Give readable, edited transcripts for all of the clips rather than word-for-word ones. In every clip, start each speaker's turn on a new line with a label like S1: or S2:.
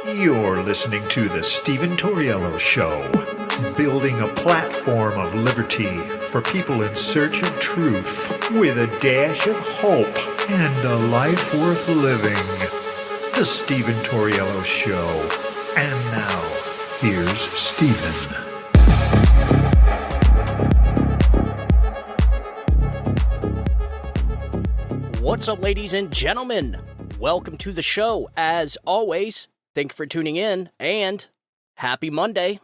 S1: You're listening to The Stephen Tauriello Show, building a platform of liberty for people in search of truth with a dash of hope and a life worth living. The Stephen Tauriello Show. And now, here's Stephen.
S2: What's up, ladies and gentlemen? Welcome to the show. As always, thank you for tuning in, and happy Monday.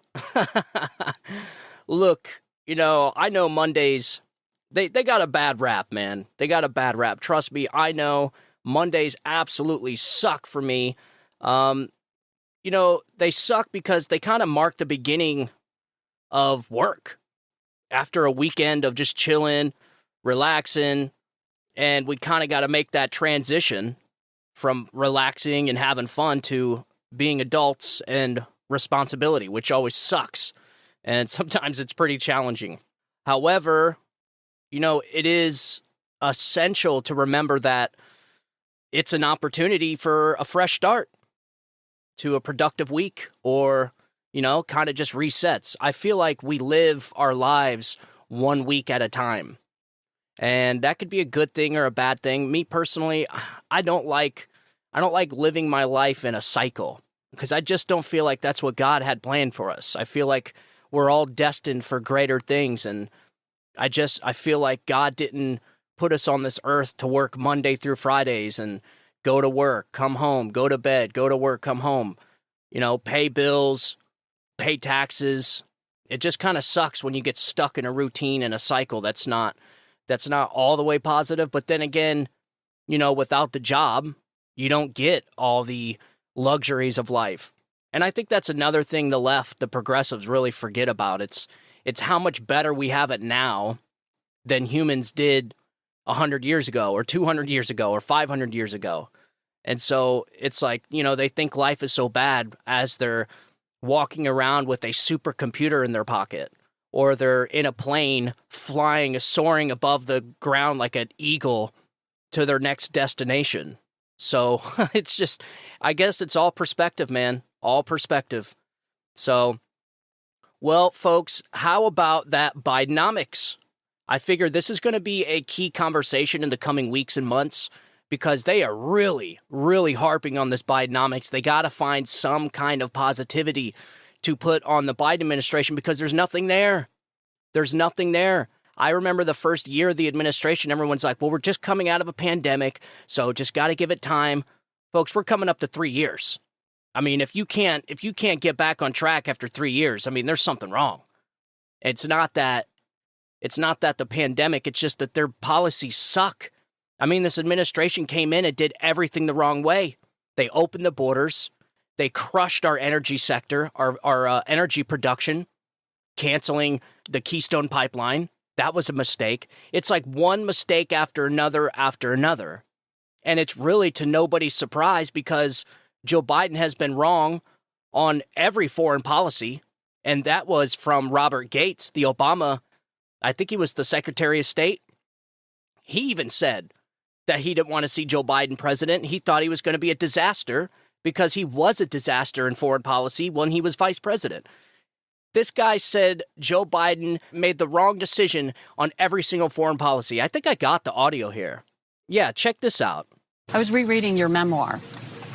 S2: Look, I know Mondays, they got a bad rap, man. They got a bad rap. Trust me, I know Mondays absolutely suck for me. They suck because they kind of mark the beginning of work. After a weekend of just chilling, relaxing, and we kind of got to make that transition from relaxing and having fun to being adults and responsibility, which always sucks. And sometimes it's pretty challenging. However, it is essential to remember that it's an opportunity for a fresh start to a productive week, or, kind of just resets. I feel like we live our lives 1 week at a time. And that could be a good thing or a bad thing. Me personally, I don't like living my life in a cycle, because I just don't feel like that's what God had planned for us. I feel like we're all destined for greater things, and I feel like God didn't put us on this earth to work Monday through Fridays and go to work, come home, go to bed, go to work, come home, pay bills, pay taxes. It just kind of sucks when you get stuck in a routine and a cycle that's not all the way positive. But then again, without the job, you don't get all the luxuries of life. And I think that's another thing the left, the progressives, really forget about. It's how much better we have it now than humans did 100 years ago or 200 years ago or 500 years ago. And so it's like, they think life is so bad as they're walking around with a supercomputer in their pocket, or they're in a plane soaring above the ground like an eagle to their next destination. So it's just, I guess it's all perspective, man. All perspective. So, well, folks, how about that Bidenomics? I figure this is going to be a key conversation in the coming weeks and months, because they are really, really harping on this Bidenomics. They got to find some kind of positivity to put on the Biden administration, because there's nothing there. There's nothing there. I remember the first year of the administration, everyone's like, well, we're just coming out of a pandemic, so just got to give it time. Folks, we're coming up to 3 years. I mean, if you can't get back on track after 3 years, I mean, there's something wrong. It's not that the pandemic, it's just that their policies suck. I mean, this administration came in and did everything the wrong way. They opened the borders. They crushed our energy sector, our energy production, canceling the Keystone Pipeline. That was a mistake. It's like one mistake after another after another. And it's really to nobody's surprise, because Joe Biden has been wrong on every foreign policy. And that was from Robert Gates, the Obama, I think he was the Secretary of State. He even said that he didn't want to see Joe Biden president. He thought he was going to be a disaster, because he was a disaster in foreign policy when he was vice president. This guy said Joe Biden made the wrong decision on every single foreign policy. I think I got the audio here. Yeah, check this out.
S3: I was rereading your memoir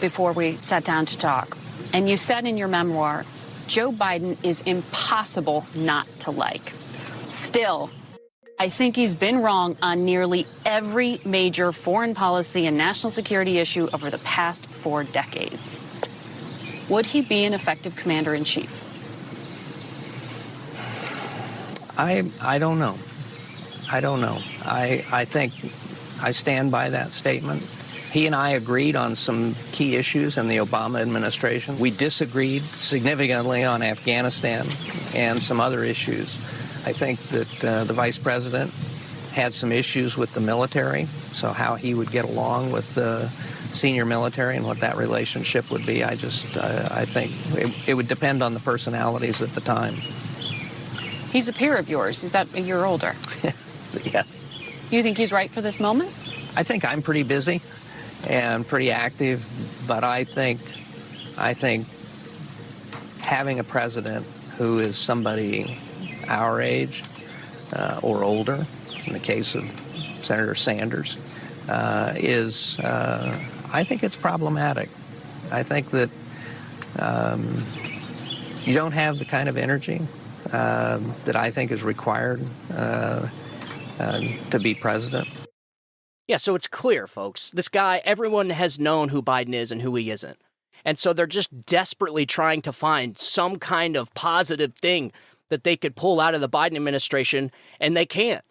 S3: before we sat down to talk, and you said in your memoir, Joe Biden is impossible not to like. Still, I think he's been wrong on nearly every major foreign policy and national security issue over the past 4 decades. Would he be an effective commander-in-chief?
S4: I don't know. I think I stand by that statement. He and I agreed on some key issues in the Obama administration. We disagreed significantly on Afghanistan and some other issues. I think that the vice president had some issues with the military, so how he would get along with the senior military and what that relationship would be, I think it would depend on the personalities at the time.
S3: He's a peer of yours. He's about a year older.
S4: Yes.
S3: You think he's right for this moment?
S4: I think I'm pretty busy and pretty active, but I think I think having a president who is somebody our age or older, in the case of Senator Sanders, I think it's problematic. I think that you don't have the kind of energy that I think is required to be president.
S2: Yeah, so it's clear, folks. This guy, everyone has known who Biden is and who he isn't. And so they're just desperately trying to find some kind of positive thing that they could pull out of the Biden administration, and they can't.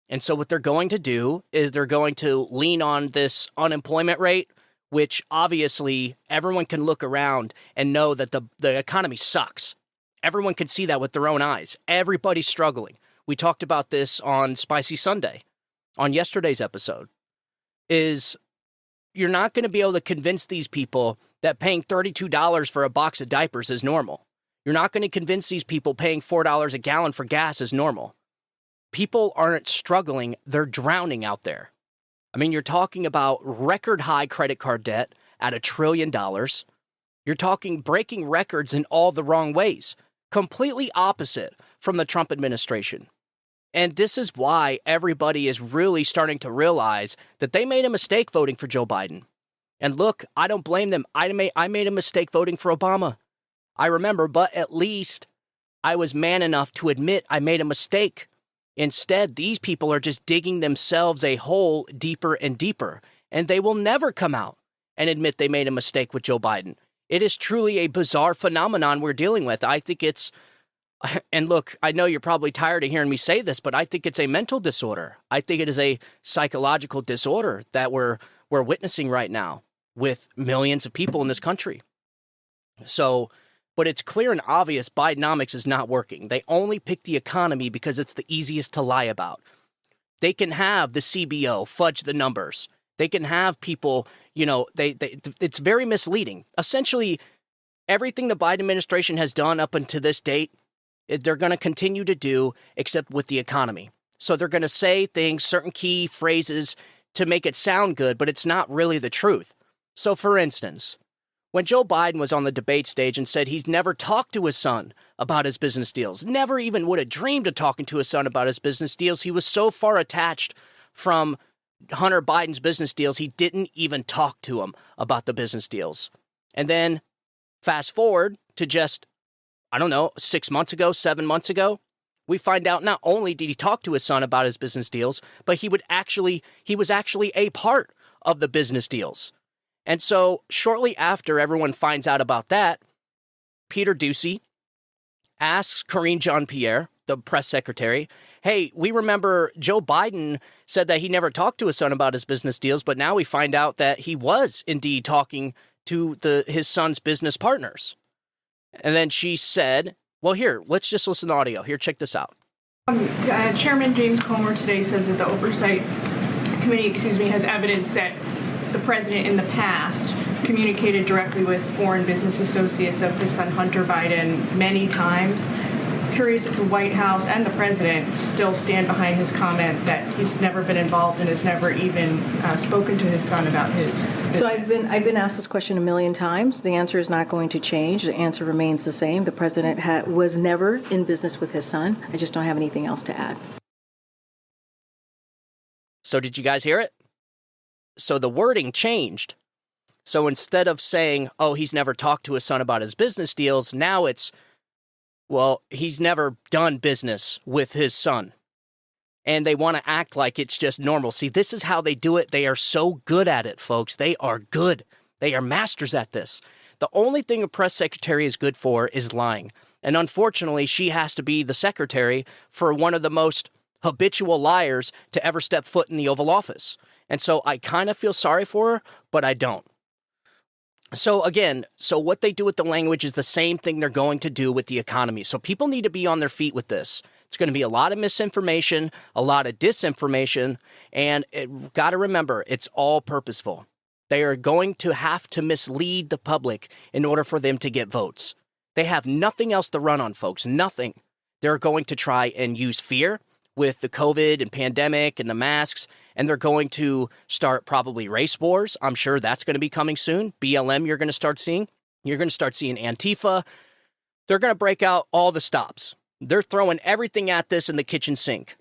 S2: And so what they're going to do is they're going to lean on this unemployment rate, which obviously everyone can look around and know that the economy sucks. Everyone can see that with their own eyes. Everybody's struggling. We talked about this on Spicy Sunday, on yesterday's episode, is you're not going to be able to convince these people that paying $32 for a box of diapers is normal. You're not going to convince these people paying $4 a gallon for gas is normal. People aren't struggling, they're drowning out there. I mean, you're talking about record high credit card debt at $1 trillion. You're talking breaking records in all the wrong ways, completely opposite from the Trump administration. And this is why everybody is really starting to realize that they made a mistake voting for Joe Biden. And look, I don't blame them. I made a mistake voting for Obama. I remember, but at least I was man enough to admit I made a mistake. Instead, these people are just digging themselves a hole deeper and deeper, and they will never come out and admit they made a mistake with Joe Biden. It is truly a bizarre phenomenon we're dealing with. I think it's, and look, I know you're probably tired of hearing me say this, but I think it's a mental disorder. I think it is a psychological disorder that we're witnessing right now with millions of people in this country. So, but it's clear and obvious Bidenomics is not working. They only pick the economy because it's the easiest to lie about. They can have the CBO fudge the numbers. They can have people, it's very misleading. Essentially, everything the Biden administration has done up until this date, they're going to continue to do, except with the economy. So they're going to say things, certain key phrases to make it sound good, but it's not really the truth. So, for instance, when Joe Biden was on the debate stage and said he's never talked to his son about his business deals, never even would have dreamed of talking to his son about his business deals, he was so far attached from Hunter Biden's business deals, he didn't even talk to him about the business deals. And then fast forward to just, 6 months ago, 7 months ago, we find out not only did he talk to his son about his business deals, but he was actually a part of the business deals. And so shortly after everyone finds out about that, Peter Doocy asks Karine Jean-Pierre, the press secretary, hey, we remember Joe Biden said that he never talked to his son about his business deals, but now we find out that he was indeed talking to his son's business partners. And then she said, well, here, let's just listen to audio. Here, check this out.
S5: Chairman James Comer today says that the Oversight Committee, has evidence that the president in the past communicated directly with foreign business associates of his son Hunter Biden many times. Curious if the White House and the president still stand behind his comment that he's never been involved and has never even spoken to his son about his business.
S6: So I've been asked this question a million times. The answer is not going to change. The answer remains the same. The president was never in business with his son. I just don't have anything else to add.
S2: So did you guys hear it? So the wording changed. So instead of saying, oh, he's never talked to his son about his business deals, now it's, well, he's never done business with his son. And they want to act like it's just normal. See, this is how they do it. They are so good at it, folks. They are good. They are masters at this. The only thing a press secretary is good for is lying. And unfortunately, she has to be the secretary for one of the most habitual liars to ever step foot in the Oval Office. And so I kind of feel sorry for her, but I don't. So again, what they do with the language is the same thing they're going to do with the economy. So people need to be on their feet with this. It's going to be a lot of misinformation, a lot of disinformation, and got to remember, it's all purposeful. They are going to have to mislead the public in order for them to get votes. They have nothing else to run on, folks, nothing. They're going to try and use fear with the COVID and pandemic and the masks, and they're going to start probably race wars. I'm sure that's going to be coming soon. BLM you're going to start seeing. You're going to start seeing Antifa. They're going to break out all the stops. They're throwing everything at this in the kitchen sink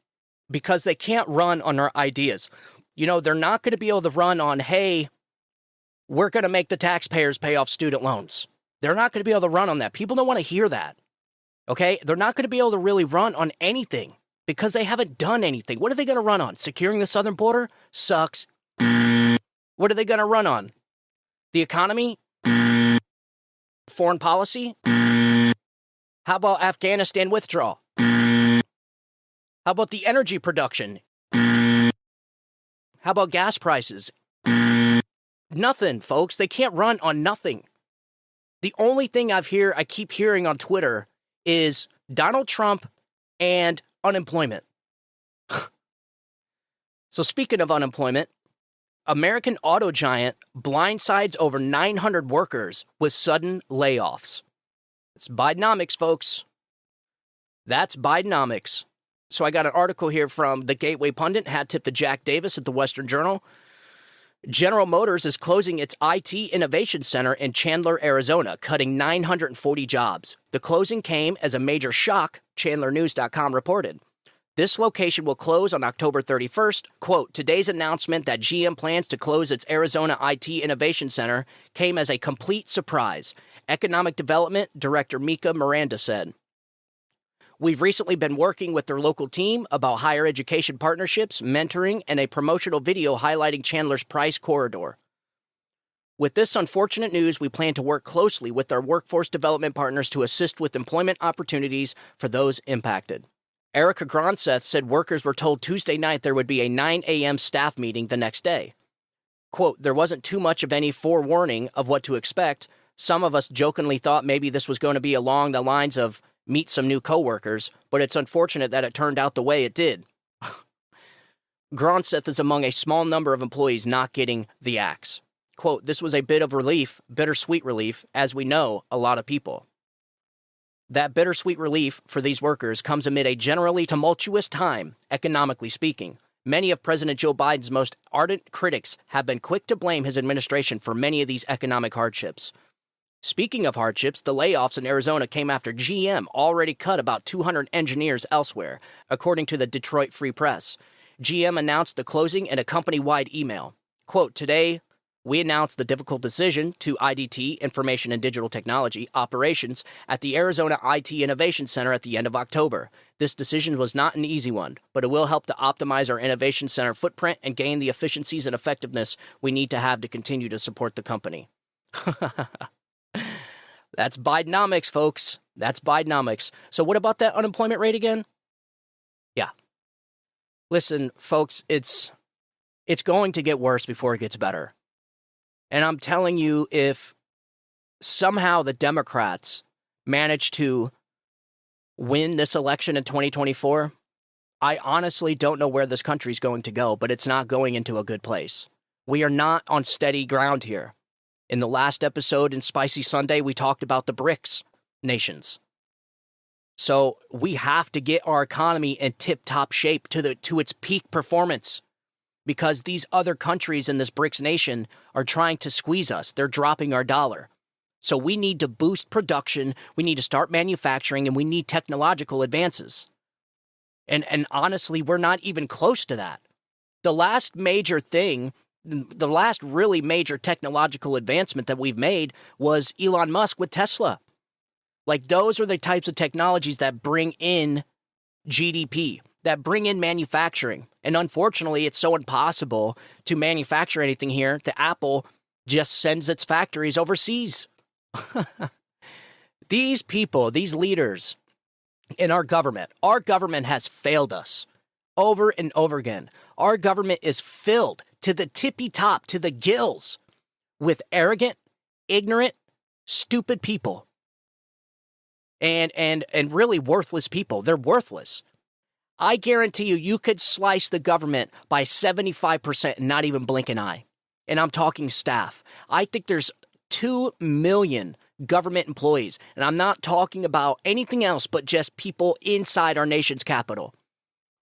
S2: because they can't run on our ideas. You know, they're not going to be able to run on, hey, we're going to make the taxpayers pay off student loans. They're not going to be able to run on that. People don't want to hear that. Okay? They're not going to be able to really run on anything because they haven't done anything. What are they going to run on? Securing the southern border? Sucks. What are they going to run on? The economy? Foreign policy? How about Afghanistan withdrawal? How about the energy production? How about gas prices? Nothing, folks. They can't run on nothing. The only thing I keep hearing on Twitter is Donald Trump and unemployment. So speaking of unemployment, American auto giant blindsides over 900 workers with sudden layoffs. It's Bidenomics, folks. That's Bidenomics. So I got an article here from the Gateway Pundit, hat tip to Jack Davis at the Western Journal. General Motors is closing its IT Innovation Center in Chandler, Arizona, cutting 940 jobs. The closing came as a major shock, ChandlerNews.com reported. This location will close on October 31st. Quote, today's announcement that GM plans to close its Arizona IT Innovation Center came as a complete surprise, Economic Development Director Mika Miranda said. We've recently been working with their local team about higher education partnerships, mentoring, and a promotional video highlighting Chandler's price corridor. With this unfortunate news, we plan to work closely with our workforce development partners to assist with employment opportunities for those impacted. Erica Gronseth said workers were told Tuesday night there would be a 9 a.m. staff meeting the next day. Quote, there wasn't too much of any forewarning of what to expect. Some of us jokingly thought maybe this was going to be along the lines of meet some new coworkers, but it's unfortunate that it turned out the way it did. Gronseth is among a small number of employees not getting the axe. Quote, this was a bit of relief, bittersweet relief, as we know a lot of people. That bittersweet relief for these workers comes amid a generally tumultuous time, economically speaking. Many of President Joe Biden's most ardent critics have been quick to blame his administration for many of these economic hardships. Speaking of hardships, the layoffs in Arizona came after GM already cut about 200 engineers elsewhere, according to the Detroit Free Press. GM announced the closing in a company-wide email. Quote, today, we announced the difficult decision to IDT, Information and Digital Technology, operations at the Arizona IT Innovation Center at the end of October. This decision was not an easy one, but it will help to optimize our Innovation Center footprint and gain the efficiencies and effectiveness we need to have to continue to support the company. That's Bidenomics, folks. That's Bidenomics. So what about that unemployment rate again? Yeah. Listen, folks, it's going to get worse before it gets better. And I'm telling you, if somehow the Democrats manage to win this election in 2024, I honestly don't know where this country's going to go, but it's not going into a good place. We are not on steady ground here. In the last episode in Spicy Sunday, we talked about the BRICS nations. So we have to get our economy in tip-top shape to its peak performance because these other countries in this BRICS nation are trying to squeeze us. They're dropping our dollar. So we need to boost production, we need to start manufacturing, and we need technological advances. And honestly, we're not even close to that. The last really major technological advancement that we've made was Elon Musk with Tesla. Like, those are the types of technologies that bring in GDP, that bring in manufacturing. And unfortunately, it's so impossible to manufacture anything here that Apple just sends its factories overseas. These people, these leaders in our government has failed us over and over again. Our government is filled to the tippy top, to the gills, with arrogant, ignorant, stupid people. And really worthless people. They're worthless. I guarantee you could slice the government by 75% and not even blink an eye. And I'm talking staff. I think there's 2 million government employees. And I'm not talking about anything else but just people inside our nation's capital.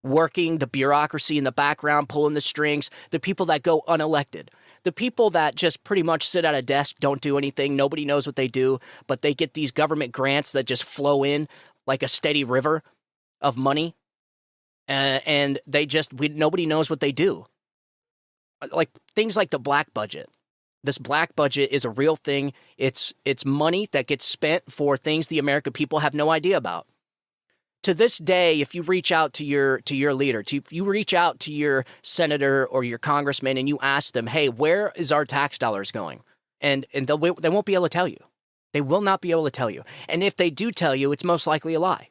S2: Working the bureaucracy in the background, pulling the strings, the people that go unelected. The people that just pretty much sit at a desk, don't do anything, nobody knows what they do, but they get these government grants that just flow in like a steady river of money, and nobody knows what they do. Like things like the black budget. This black budget is a real thing. It's money that gets spent for things the American people have no idea about. To this day, if you reach out to your leader, if you reach out to your senator or your congressman and you ask them, hey, where is our tax dollars going? And they won't be able to tell you. They will not be able to tell you. And if they do tell you, it's most likely a lie.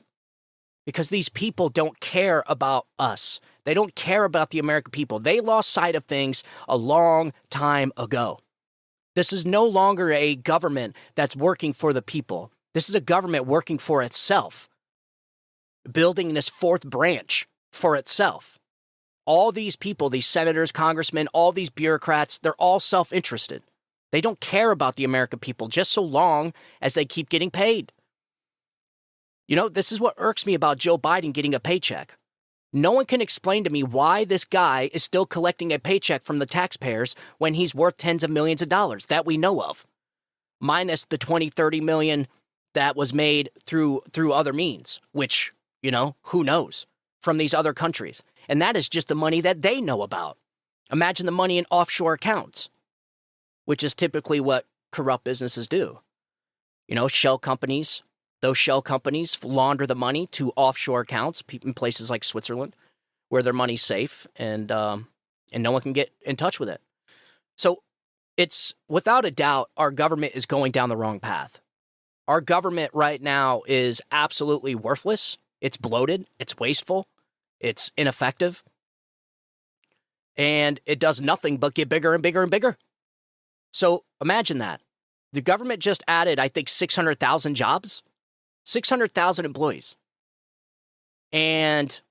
S2: Because these people don't care about us. They don't care about the American people. They lost sight of things a long time ago. This is no longer a government that's working for the people. This is a government working for itself, building this fourth branch for itself. All these people, these senators, congressmen, all these bureaucrats, they're all self-interested. They don't care about the American people just so long as they keep getting paid. You know, this is what irks me about Joe Biden getting a paycheck. No one can explain to me why this guy is still collecting a paycheck from the taxpayers when he's worth tens of millions of dollars that we know of, minus the 20, 30 million that was made through other means, which, you know, who knows, from these other countries. And that is just the money that they know about. Imagine the money in offshore accounts, which is typically what corrupt businesses do. You know, shell companies. Those shell companies launder the money to offshore accounts in places like Switzerland, where their money's safe and no one can get in touch with it. So it's without a doubt our government is going down the wrong path. Our government right now is absolutely worthless. It's bloated. It's wasteful. It's ineffective. And it does nothing but get bigger and bigger and bigger. So imagine that. The government just added, I think, 600,000 jobs. 600,000 employees. And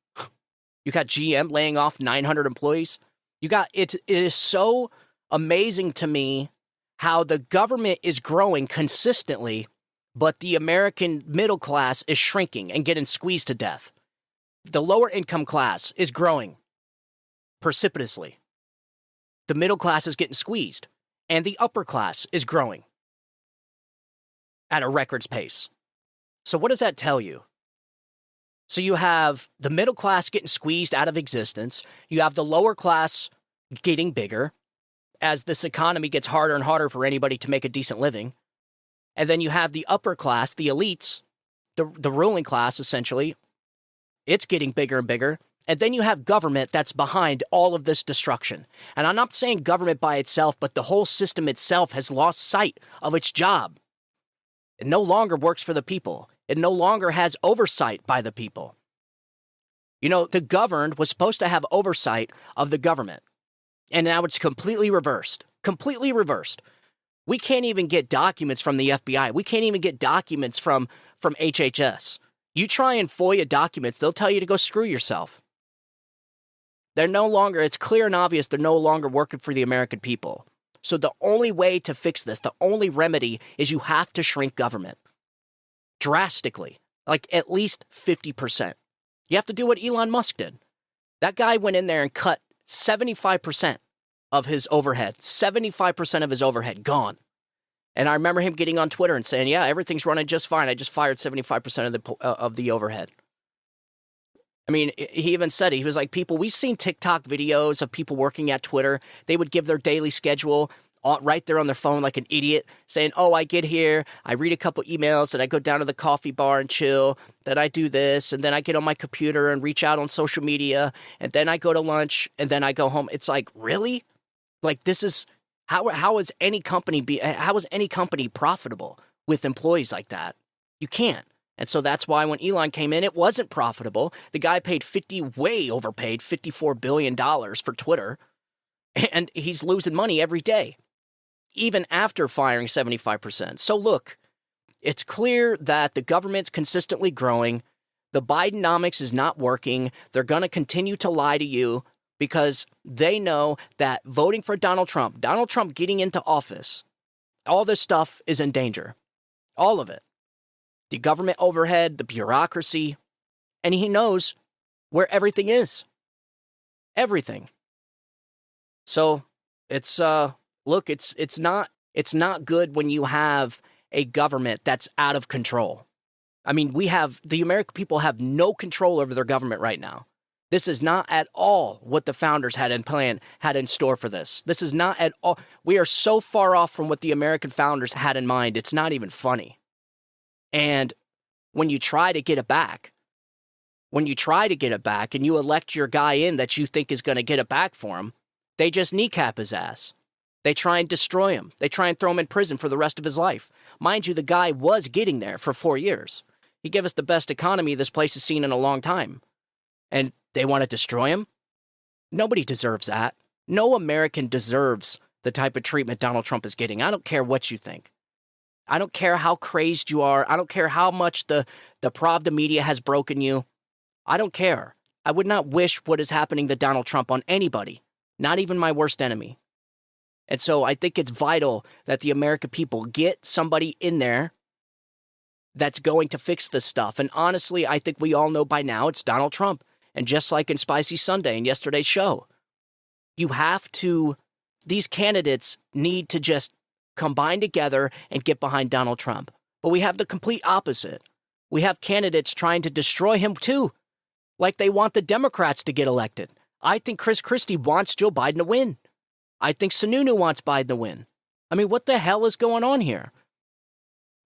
S2: you got GM laying off 900 employees. It is so amazing to me how the government is growing consistently, but the American middle class is shrinking and getting squeezed to death. The lower income class is growing precipitously. The middle class is getting squeezed, and the upper class is growing at a record's pace. So what does that tell you? So you have the middle class getting squeezed out of existence. You have the lower class getting bigger as this economy gets harder and harder for anybody to make a decent living. And then you have the upper class, the elites, the ruling class, essentially. It's getting bigger and bigger. And then you have government that's behind all of this destruction. And I'm not saying government by itself, but the whole system itself has lost sight of its job. It no longer works for the people. It no longer has oversight by the people. You know, the governed was supposed to have oversight of the government. And now it's completely reversed. Completely reversed. We can't even get documents from the FBI. We can't even get documents from HHS. You try and FOIA documents, they'll tell you to go screw yourself. It's clear and obvious they're no longer working for the American people. So the only way to fix this, the only remedy is you have to shrink government. Drastically. Like at least 50%. You have to do what Elon Musk did. That guy went in there and cut 75% of his overhead. 75% of his overhead gone. And I remember him getting on Twitter and saying, yeah, everything's running just fine. I just fired 75% of the overhead. I mean, he even said it. He was like, we've seen TikTok videos of people working at Twitter. They would give their daily schedule right there on their phone like an idiot, saying, oh, I get here, I read a couple emails, and I go down to the coffee bar and chill, then I do this, and then I get on my computer and reach out on social media, and then I go to lunch, and then I go home. It's like, really? Like, this is, how is any company profitable with employees like that? You can't. And so that's why when Elon came in, it wasn't profitable. The guy way overpaid $54 billion for Twitter, and he's losing money every day, even after firing 75%. So look, it's clear that the government's consistently growing. The Bidenomics is not working. They're going to continue to lie to you because they know that voting for Donald Trump getting into office, all this stuff is in danger. All of it. The government overhead, the bureaucracy, and he knows where everything is. Everything. So it's look, it's not good when you have a government that's out of control. I mean, the American people have no control over their government right now. This is not at all what the founders had in store for this. This is not at all. We are so far off from what the American founders had in mind. It's not even funny. And when you try to get it back, and you elect your guy in that you think is going to get it back for him, they just kneecap his ass. They try and destroy him. They try and throw him in prison for the rest of his life. Mind you, the guy was getting there for 4 years. He gave us the best economy this place has seen in a long time. And they want to destroy him? Nobody deserves that. No American deserves the type of treatment Donald Trump is getting. I don't care what you think. I don't care how crazed you are. I don't care how much the Pravda media has broken you. I don't care. I would not wish what is happening to Donald Trump on anybody, not even my worst enemy. And so I think it's vital that the American people get somebody in there that's going to fix this stuff. And honestly, I think we all know by now it's Donald Trump. And just like in Spicy Sunday and yesterday's show, these candidates need to just combine together and get behind Donald Trump. But we have the complete opposite. We have candidates trying to destroy him too, like they want the Democrats to get elected. I think Chris Christie wants Joe Biden to win. I think Sununu wants Biden to win. I mean, what the hell is going on here?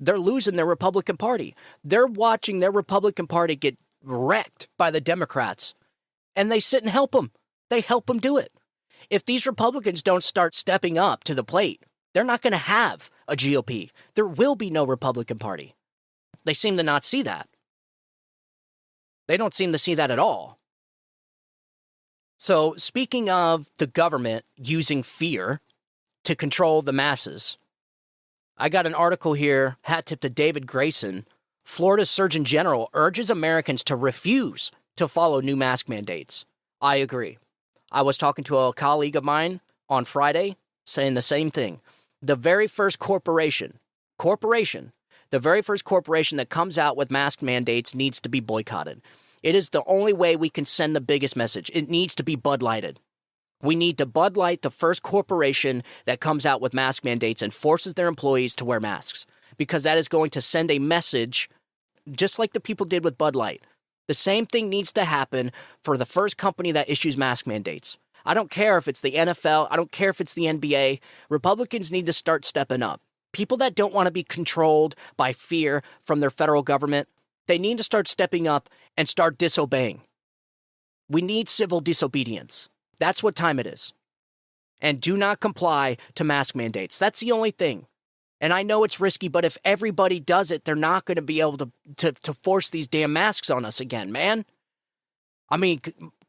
S2: They're losing their Republican Party. They're watching their Republican Party get wrecked by the Democrats, and they sit and help them. They help them do it. If these Republicans don't start stepping up to the plate, they're not going to have a GOP. There will be no Republican Party. They seem to not see that. They don't seem to see that at all. So, speaking of the government using fear to control the masses, I got an article here, hat tip to David Grayson. Florida's Surgeon General urges Americans to refuse to follow new mask mandates. I agree. I was talking to a colleague of mine on Friday saying the same thing. The very first corporation that comes out with mask mandates needs to be boycotted. It is the only way we can send the biggest message. It needs to be Bud Lighted. We need to Bud Light the first corporation that comes out with mask mandates and forces their employees to wear masks, because that is going to send a message just like the people did with Bud Light. The same thing needs to happen for the first company that issues mask mandates. I don't care if it's the NFL. I don't care if it's the NBA. Republicans need to start stepping up. People that don't want to be controlled by fear from their federal government, they need to start stepping up and start disobeying. We need civil disobedience. That's what time it is. And do not comply to mask mandates. That's the only thing. And I know it's risky, but if everybody does it, they're not going to be able to force these damn masks on us again, man. I mean,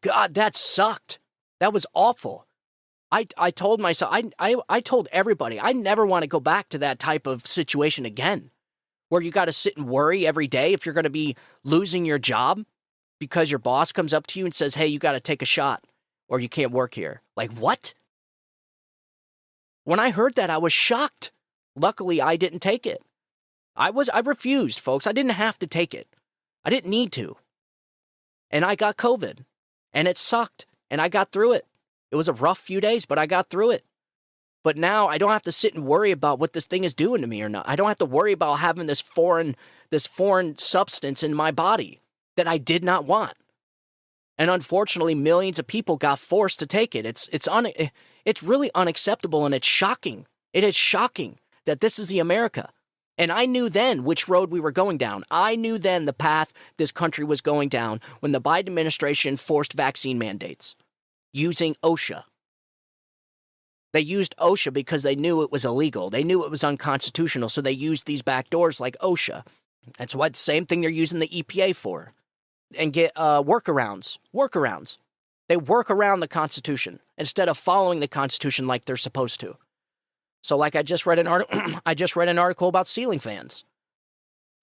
S2: God, that sucked. That was awful. I told myself, I told everybody, I never want to go back to that type of situation again, where you got to sit and worry every day if you're going to be losing your job because your boss comes up to you and says, hey, you got to take a shot or you can't work here. Like, what? When I heard that, I was shocked. Luckily, I didn't take it. I refused, folks. I didn't have to take it. I didn't need to. And I got COVID. And it sucked. And I got through it. It was a rough few days, but I got through it. But now I don't have to sit and worry about what this thing is doing to me or not. I don't have to worry about having this foreign substance in my body that I did not want. And unfortunately, millions of people got forced to take it. It's really unacceptable, and it's shocking. It is shocking that this is the America. And I knew then which road we were going down. I knew then the path this country was going down when the Biden administration forced vaccine mandates using OSHA. They used OSHA because they knew it was illegal. They knew it was unconstitutional, so they used these back doors like OSHA. That's what same thing they're using the EPA for. And get workarounds. They work around the Constitution instead of following the Constitution like they're supposed to. So like I just read an article about ceiling fans.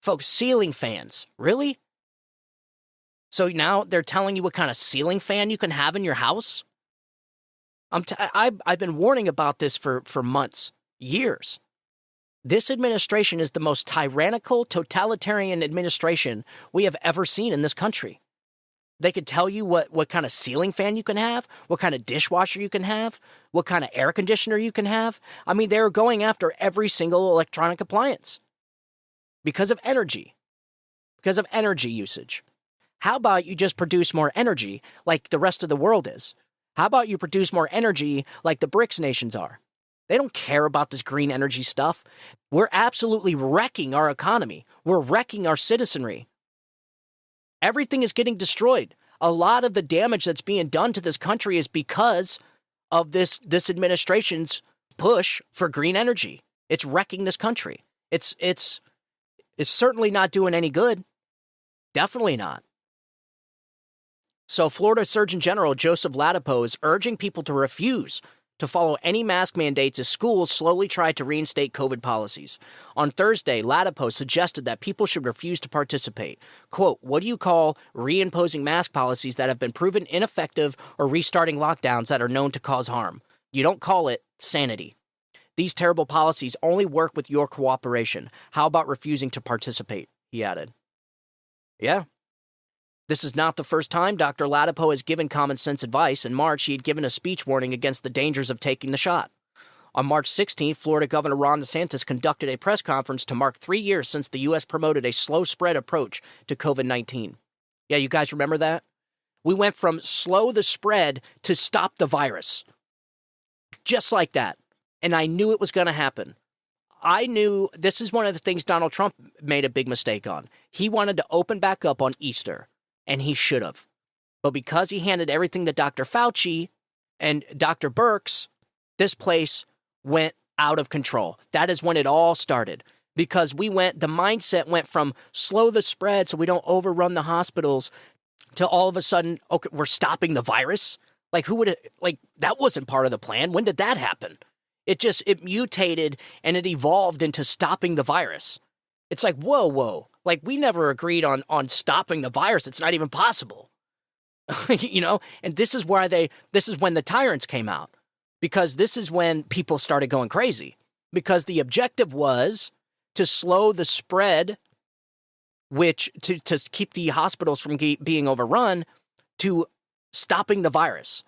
S2: Folks, ceiling fans. Really? So now they're telling you what kind of ceiling fan you can have in your house? I've been warning about this for months, years. This administration is the most tyrannical, totalitarian administration we have ever seen in this country. They could tell you what kind of ceiling fan you can have, what kind of dishwasher you can have, what kind of air conditioner you can have. I mean, they're going after every single electronic appliance because of energy usage. How about you just produce more energy like the rest of the world is? How about you produce more energy like the BRICS nations are? They don't care about this green energy stuff. We're absolutely wrecking our economy. We're wrecking our citizenry. Everything is getting destroyed. A lot of the damage that's being done to this country is because of this administration's push for green energy. It's wrecking this country. It's certainly not doing any good. Definitely not. So Florida Surgeon General Joseph Ladapo is urging people to refuse to follow any mask mandates as schools slowly try to reinstate COVID policies. On Thursday, Ladapo suggested that people should refuse to participate. Quote, what do you call reimposing mask policies that have been proven ineffective or restarting lockdowns that are known to cause harm? You don't call it sanity. These terrible policies only work with your cooperation. How about refusing to participate? He added. Yeah. This is not the first time Dr. Ladapo has given common sense advice. In March, he had given a speech warning against the dangers of taking the shot. On March 16th, Florida Governor Ron DeSantis conducted a press conference to mark 3 years since the U.S. promoted a slow spread approach to COVID-19. Yeah, you guys remember that? We went from slow the spread to stop the virus. Just like that. And I knew it was going to happen. I knew this is one of the things Donald Trump made a big mistake on. He wanted to open back up on Easter. And he should have. But because he handed everything to Dr. Fauci and Dr. Birx, this place went out of control. That is when it all started. Because the mindset went from slow the spread so we don't overrun the hospitals to all of a sudden, okay, we're stopping the virus? That wasn't part of the plan. When did that happen? It mutated and it evolved into stopping the virus. It's like, whoa. Like, we never agreed on stopping the virus. It's not even possible. And this is when the tyrants came out. Because this is when people started going crazy. Because the objective was to slow the spread, which to keep the hospitals from being overrun, to stopping the virus.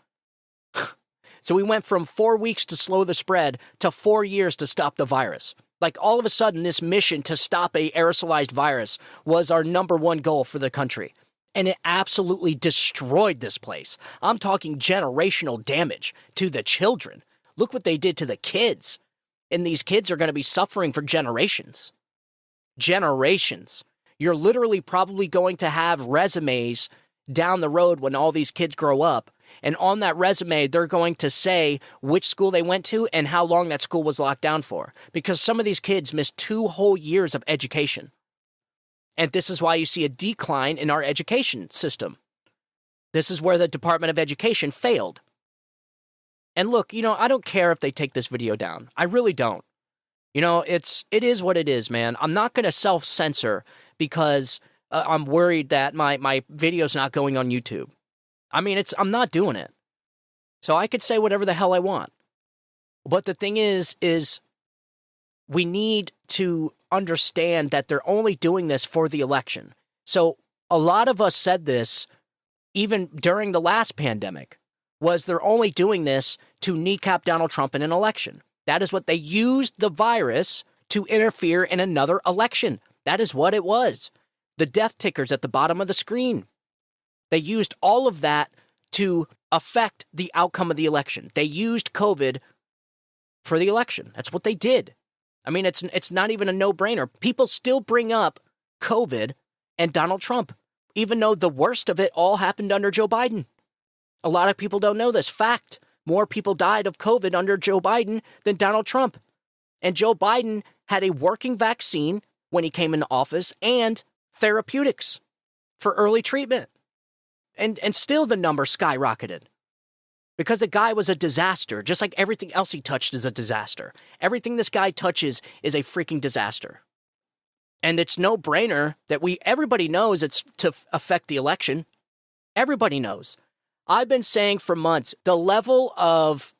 S2: So we went from 4 weeks to slow the spread to 4 years to stop the virus. Like, all of a sudden, this mission to stop a aerosolized virus was our number one goal for the country. And it absolutely destroyed this place. I'm talking generational damage to the children. Look what they did to the kids. And these kids are going to be suffering for generations. Generations. You're literally probably going to have resumes down the road when all these kids grow up. And on that resume, they're going to say which school they went to and how long that school was locked down for. Because some of these kids missed 2 whole years of education. And this is why you see a decline in our education system. This is where the Department of Education failed. And look, I don't care if they take this video down. I really don't. It is what it is, man. I'm not going to self-censor because I'm worried that my video's not going on YouTube. I mean, I'm not doing it. So I could say whatever the hell I want. But the thing is we need to understand that they're only doing this for the election. So a lot of us said this even during the last pandemic, was they're only doing this to kneecap Donald Trump in an election. That is what they used the virus to interfere in another election. That is what it was. The death tickers at the bottom of the screen. They used all of that to affect the outcome of the election. They used COVID for the election. That's what they did. I mean, it's not even a no-brainer. People still bring up COVID and Donald Trump, even though the worst of it all happened under Joe Biden. A lot of people don't know this fact. More people died of COVID under Joe Biden than Donald Trump. And Joe Biden had a working vaccine when he came into office and therapeutics for early treatment. And still the number skyrocketed. Because the guy was a disaster, just like everything else he touched is a disaster. Everything this guy touches is a freaking disaster. And it's no brainer that everybody knows it's to affect the election. Everybody knows. I've been saying for months, the level of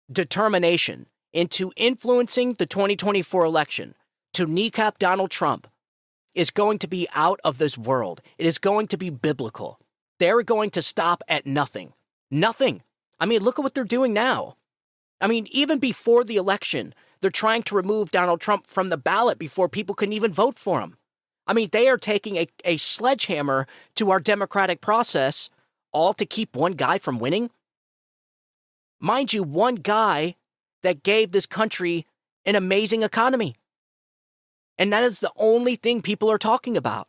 S2: determination into influencing the 2024 election to kneecap Donald Trump is going to be out of this world. It is going to be biblical. They're going to stop at nothing. Nothing. I mean, look at what they're doing now. I mean, even before the election, they're trying to remove Donald Trump from the ballot before people can even vote for him. I mean, they are taking a sledgehammer to our democratic process, all to keep one guy from winning. Mind you, one guy that gave this country an amazing economy. And that is the only thing people are talking about.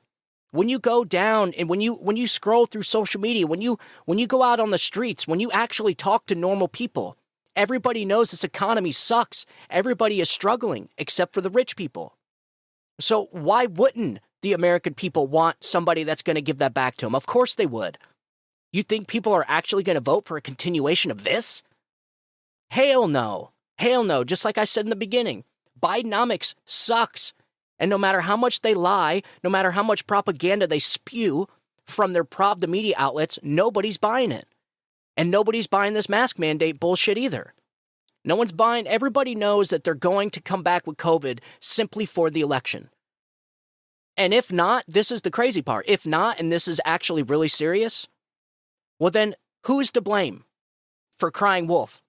S2: When you go down and when you scroll through social media, when you go out on the streets, when you actually talk to normal people, everybody knows this economy sucks. Everybody is struggling except for the rich people. So why wouldn't the American people want somebody that's going to give that back to them? Of course they would. You think people are actually going to vote for a continuation of this? Hell no. Hell no. Just like I said in the beginning, Bidenomics sucks. And no matter how much they lie, no matter how much propaganda they spew from their Pravda media outlets, nobody's buying it. And nobody's buying this mask mandate bullshit either. No one's buying. Everybody knows that they're going to come back with COVID simply for the election. And if not, this is the crazy part. If not, and this is actually really serious, well then, who's to blame for crying wolf?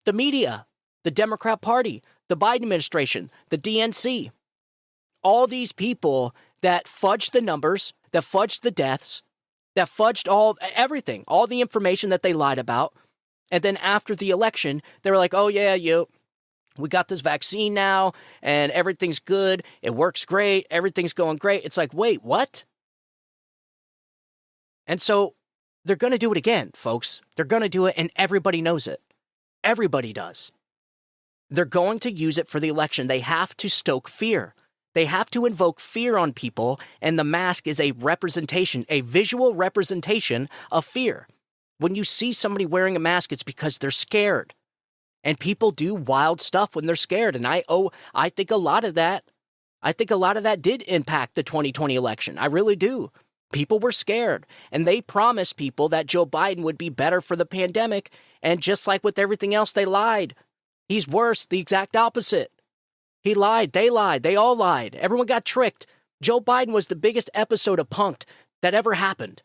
S2: The media, the Democrat Party, the Biden administration, the DNC. All these people that fudged the numbers, that fudged the deaths, that fudged everything, all the information that they lied about. And then after the election, they were like, oh yeah, we got this vaccine now and everything's good. It works great. Everything's going great. It's like, wait, what? And so they're going to do it again, folks. They're going to do it and everybody knows it. Everybody does. They're going to use it for the election. They have to stoke fear. They have to invoke fear on people, and the mask is a representation, a visual representation of fear. When you see somebody wearing a mask, it's because they're scared. And people do wild stuff when they're scared. And I think a lot of that did impact the 2020 election. I really do. People were scared, and they promised people that Joe Biden would be better for the pandemic. And just like with everything else, they lied. He's worse, the exact opposite. He lied. They all lied. Everyone got tricked. Joe Biden was the biggest episode of punked that ever happened.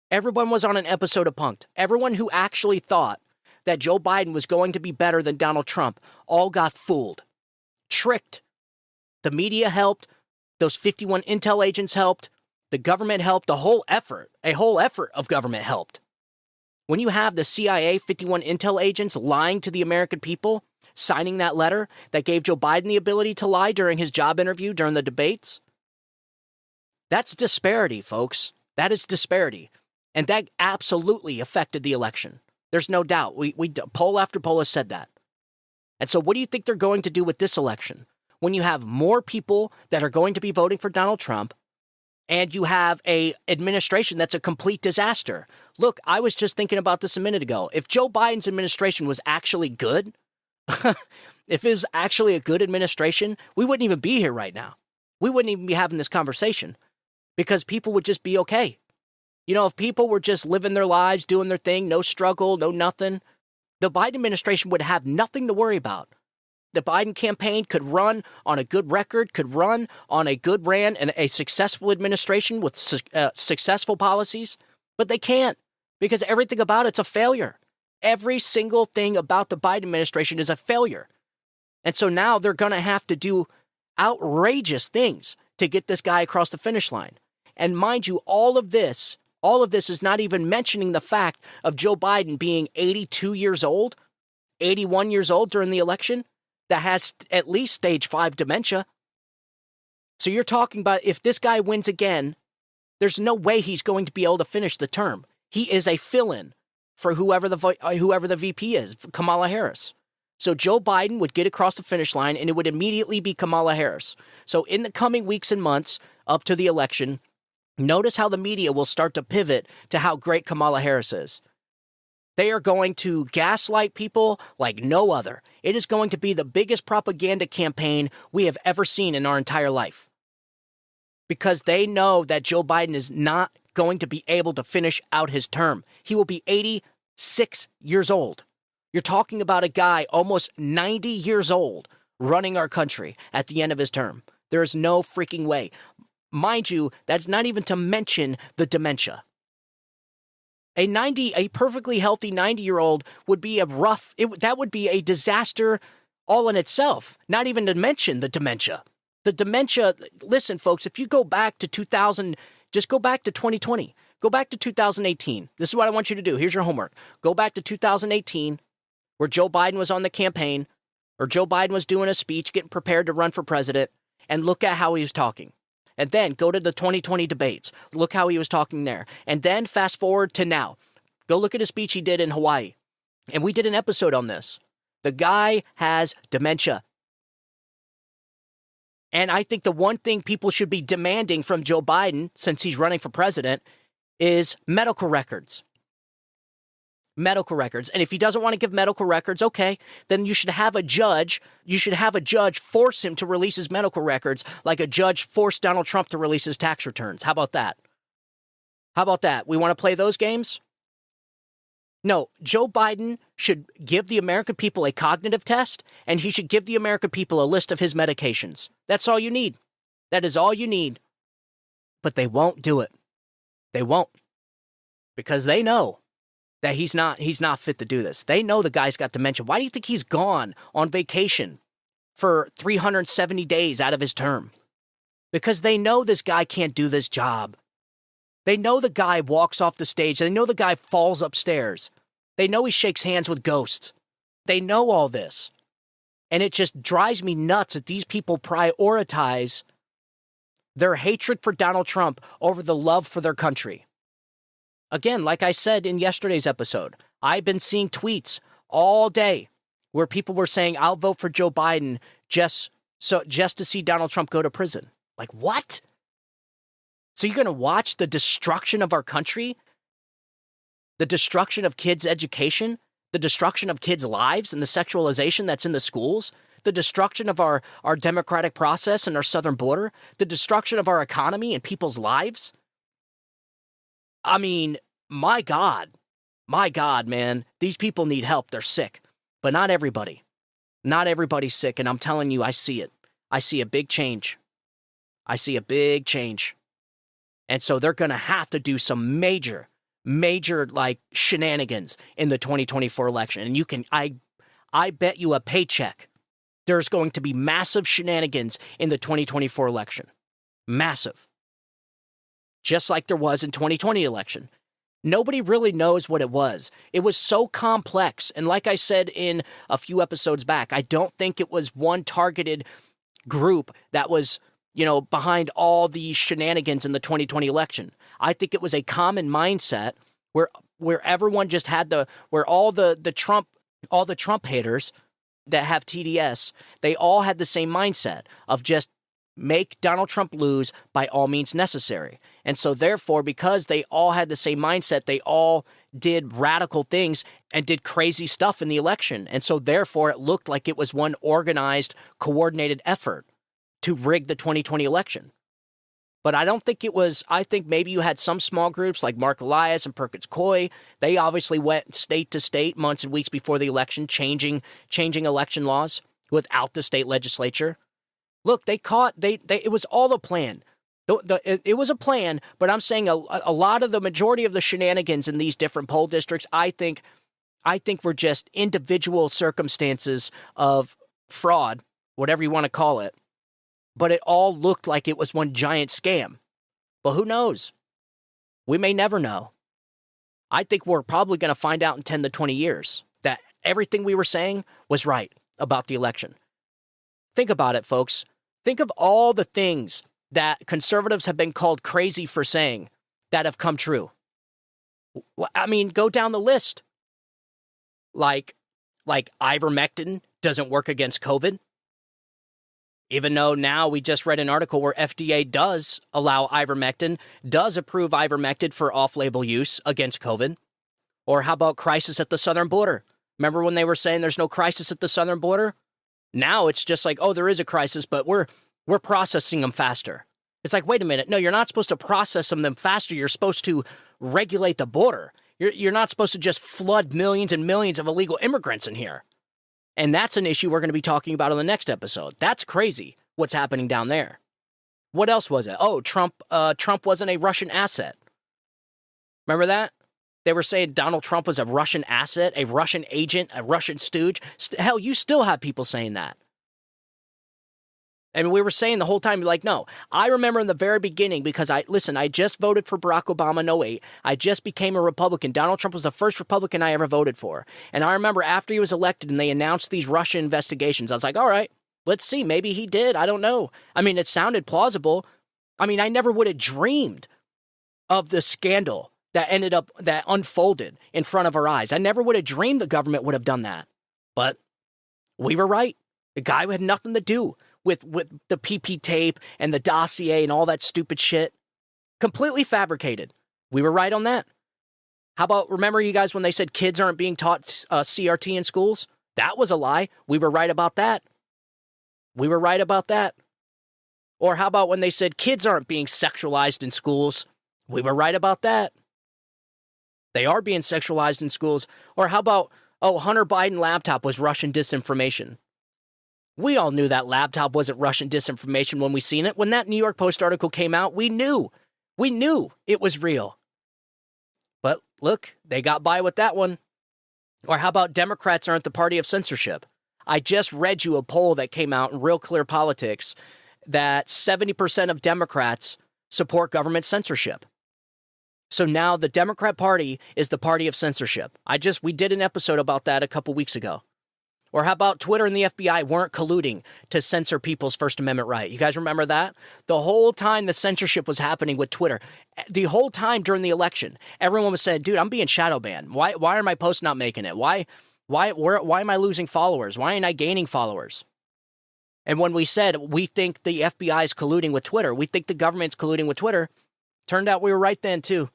S2: Everyone was on an episode of punked. Everyone who actually thought that Joe Biden was going to be better than Donald Trump all got fooled. Tricked. The media helped. Those 51 intel agents helped. The government helped. A whole effort of government helped. When you have the CIA 51 intel agents lying to the American people, signing that letter that gave Joe Biden the ability to lie during his job interview during the debates, that's disparity, folks. That is disparity. And that absolutely affected the election. There's no doubt. We poll after poll has said that. And so what do you think they're going to do with this election? When you have more people that are going to be voting for Donald Trump, and you have a administration that's a complete disaster. Look, I was just thinking about this a minute ago. If Joe Biden's administration was actually good, if it was actually a good administration, we wouldn't even be here right now. We wouldn't even be having this conversation because people would just be okay. You know, if people were just living their lives, doing their thing, no struggle, no nothing, the Biden administration would have nothing to worry about. The Biden campaign could run on a good record, could run on a good ran and a successful administration with successful policies, but they can't because everything about it's a failure. Every single thing about the Biden administration is a failure. And so now they're going to have to do outrageous things to get this guy across the finish line. And mind you, all of this is not even mentioning the fact of Joe Biden being 82 years old, 81 years old during the election, that has at least stage 5 dementia. So you're talking about if this guy wins again, there's no way he's going to be able to finish the term. He is a fill-in for whoever the VP is, Kamala Harris. So Joe Biden would get across the finish line and it would immediately be Kamala Harris. So in the coming weeks and months up to the election, notice how the media will start to pivot to how great Kamala Harris is. They are going to gaslight people like no other. It is going to be the biggest propaganda campaign we have ever seen in our entire life. Because they know that Joe Biden is not going to be able to finish out his term. He will be 86 years old. You're talking about a guy almost 90 years old running our country at the end of his term. There is no freaking way. Mind you, that's not even to mention the dementia. A perfectly healthy 90-year-old would be that would be a disaster all in itself, not even to mention the dementia. The dementia, listen, folks, if you go back to 2000, just go back to 2020, go back to 2018. This is what I want you to do. Here's your homework. Go back to 2018, where Joe Biden was on the campaign, or Joe Biden was doing a speech, getting prepared to run for president, and look at how he was talking. And then go to the 2020 debates. Look how he was talking there. And then fast forward to now. Go look at a speech he did in Hawaii. And we did an episode on this. The guy has dementia. And I think the one thing people should be demanding from Joe Biden, since he's running for president, is medical records. Medical records. And if he doesn't want to give medical records, okay, then you should have a judge force him to release his medical records like a judge forced Donald Trump to release his tax returns. How about that? How about that? We want to play those games? No, Joe Biden should give the American people a cognitive test, and he should give the American people a list of his medications. That's all you need. That is all you need. But they won't do it. They won't. Because they know that he's not fit to do this. They know the guy's got dementia. Why do you think he's gone on vacation for 370 days out of his term? Because they know this guy can't do this job. They know the guy walks off the stage. They know the guy falls upstairs. They know he shakes hands with ghosts. They know all this. And it just drives me nuts that these people prioritize their hatred for Donald Trump over the love for their country. Again, like I said in yesterday's episode, I've been seeing tweets all day where people were saying, I'll vote for Joe Biden just to see Donald Trump go to prison. Like, what? So you're going to watch the destruction of our country? The destruction of kids' education? The destruction of kids' lives and the sexualization that's in the schools? The destruction of our democratic process and our southern border? The destruction of our economy and people's lives? I mean, my God, man, these people need help. They're sick, but not everybody. Not everybody's sick, and I'm telling you, I see it. I see a big change. I see a big change. And so they're going to have to do some major, like, shenanigans in the 2024 election. And you can, I bet you a paycheck, there's going to be massive shenanigans in the 2024 election. Massive. Just like there was in 2020 election. Nobody really knows what it was. It was so complex. And like I said in a few episodes back, I don't think it was one targeted group that was, behind all these shenanigans in the 2020 election. I think it was a common mindset where everyone just had where all the Trump haters that have TDS, they all had the same mindset of just make Donald Trump lose by all means necessary. And so therefore, because they all had the same mindset, they all did radical things and did crazy stuff in the election. And so therefore, it looked like it was one organized, coordinated effort to rig the 2020 election. But I don't think it was. I think maybe you had some small groups like Mark Elias and Perkins Coie. They obviously went state to state months and weeks before the election, changing election laws without the state legislature. Look, it was all a plan. It was a plan, but I'm saying a lot of the majority of the shenanigans in these different poll districts, I think were just individual circumstances of fraud, whatever you want to call it. But it all looked like it was one giant scam. But who knows? We may never know. I think we're probably going to find out in 10 to 20 years that everything we were saying was right about the election. Think about it, folks. Think of all the things that conservatives have been called crazy for saying that have come true. I mean, go down the list. Like ivermectin doesn't work against COVID. Even though now we just read an article where FDA does allow ivermectin, does approve ivermectin for off-label use against COVID. Or how about crisis at the southern border? Remember when they were saying there's no crisis at the southern border? Now it's just like, oh, there is a crisis, but we're processing them faster. It's like, wait a minute. No, you're not supposed to process them faster. You're supposed to regulate the border. You're not supposed to just flood millions and millions of illegal immigrants in here. And that's an issue we're going to be talking about on the next episode. That's crazy what's happening down there. What else was it? Oh, Trump wasn't a Russian asset. Remember that? They were saying Donald Trump was a Russian asset, a Russian agent, a Russian stooge. Hell, you still have people saying that. And we were saying the whole time, like, no. I remember in the very beginning, because I just voted for Barack Obama in 2008. I just became a Republican. Donald Trump was the first Republican I ever voted for. And I remember after he was elected and they announced these Russian investigations, I was like, all right, let's see. Maybe he did. I don't know. I mean, it sounded plausible. I mean, I never would have dreamed of the scandal that unfolded in front of our eyes. I never would have dreamed the government would have done that. But we were right. The guy had nothing to do with the PP tape and the dossier and all that stupid shit. Completely fabricated. We were right on that. How about, remember you guys when they said kids aren't being taught CRT in schools? That was a lie. We were right about that. We were right about that. Or how about when they said kids aren't being sexualized in schools? We were right about that. They are being sexualized in schools. Or how about, Hunter Biden laptop was Russian disinformation? We all knew that laptop wasn't Russian disinformation when we seen it. When that New York Post article came out, we knew. We knew it was real. But look, they got by with that one. Or how about Democrats aren't the party of censorship? I just read you a poll that came out in Real Clear Politics that 70% of Democrats support government censorship. So now the Democrat Party is the party of censorship. We did an episode about that a couple weeks ago. Or how about Twitter and the FBI weren't colluding to censor people's First Amendment right? You guys remember that? The whole time the censorship was happening with Twitter, the whole time during the election, everyone was saying, dude, I'm being shadow banned. Why are my posts not making it? Why am I losing followers? Why ain't I gaining followers? And when we said we think the FBI is colluding with Twitter, we think the government's colluding with Twitter, turned out we were right then too.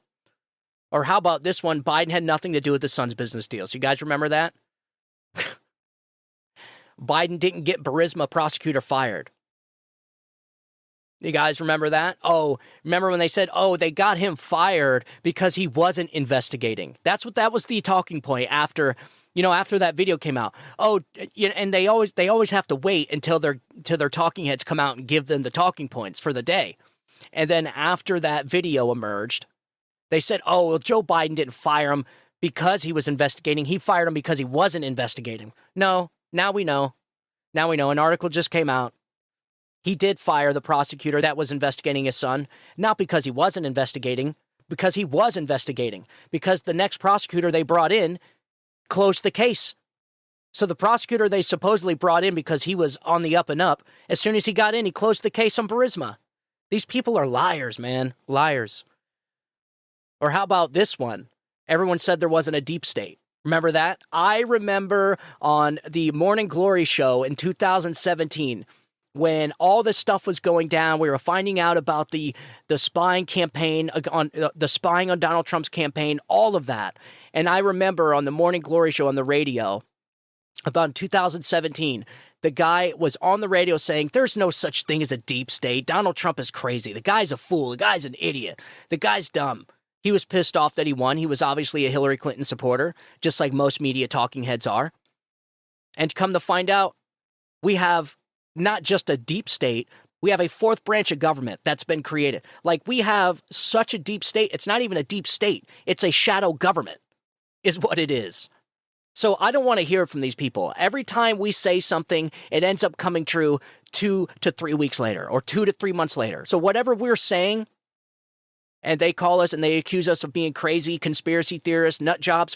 S2: Or how about this one? Biden had nothing to do with the son's business deals. You guys remember that? Biden didn't get Burisma prosecutor fired. You guys remember that? Remember when they said, they got him fired because he wasn't investigating. That was the talking point after that video came out. And they always have to wait until their talking heads come out and give them the talking points for the day. And then after that video emerged, they said, Joe Biden didn't fire him because he was investigating. He fired him because he wasn't investigating. No. Now we know. An article just came out. He did fire the prosecutor that was investigating his son, not because he wasn't investigating, because he was investigating, because the next prosecutor they brought in closed the case. So the prosecutor they supposedly brought in because he was on the up and up, as soon as he got in, he closed the case on Burisma. These people are liars, man. Liars. Or how about this one? Everyone said there wasn't a deep state. Remember that? I remember on the Morning Glory show in 2017 when all this stuff was going down. We were finding out about the spying campaign, the spying on Donald Trump's campaign, all of that. And I remember on the Morning Glory show on the radio about in 2017, the guy was on the radio saying, there's no such thing as a deep state. Donald Trump is crazy. The guy's a fool. The guy's an idiot. The guy's dumb. He was pissed off that he won. He was obviously a Hillary Clinton supporter, just like most media talking heads are. And come to find out, we have not just a deep state, we have a fourth branch of government that's been created. Like, we have such a deep state, it's not even a deep state. It's a shadow government, is what it is. So I don't want to hear from these people. Every time we say something, it ends up coming true 2 to 3 weeks later, or 2 to 3 months later. So whatever we're saying, and they call us and they accuse us of being crazy conspiracy theorists, nut jobs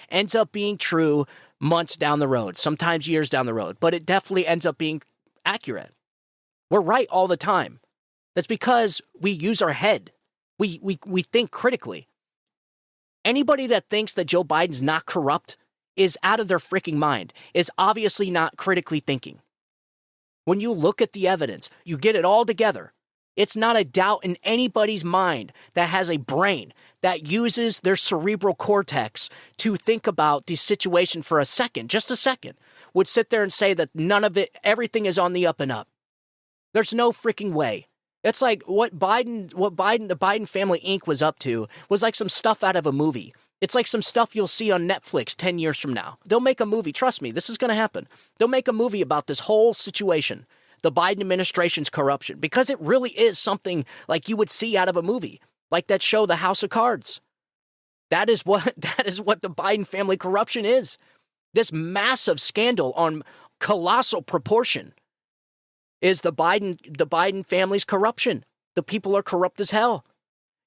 S2: ends up being true months down the road, sometimes years down the road. But it definitely ends up being accurate. We're right all the time. That's because we use our head. We think critically. Anybody that thinks that Joe Biden's not corrupt is out of their freaking mind, is obviously not critically thinking. When you look at the evidence, you get it all together. It's not a doubt in anybody's mind that has a brain that uses their cerebral cortex to think about the situation for a second, just a second, would sit there and say that none of it, everything is on the up and up. There's no freaking way. It's like the Biden Family Inc. was up to was like some stuff out of a movie. It's like some stuff you'll see on Netflix 10 years from now. They'll make a movie. Trust me, this is going to happen. They'll make a movie about this whole situation. The Biden administration's corruption, because it really is something like you would see out of a movie, like that show, The House of Cards. That is what the Biden family corruption is. This massive scandal on colossal proportion is the Biden family's corruption. The people are corrupt as hell.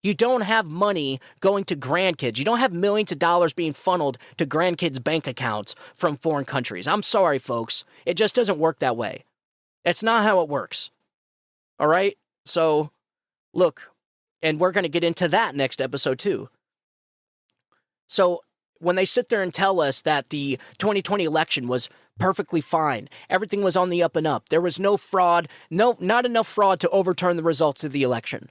S2: You don't have money going to grandkids. You don't have millions of dollars being funneled to grandkids' bank accounts from foreign countries. I'm sorry, folks. It just doesn't work that way. That's not how it works. All right? So, look, and we're going to get into that next episode too. So, when they sit there and tell us that the 2020 election was perfectly fine, everything was on the up and up, there was no fraud, not enough fraud to overturn the results of the election.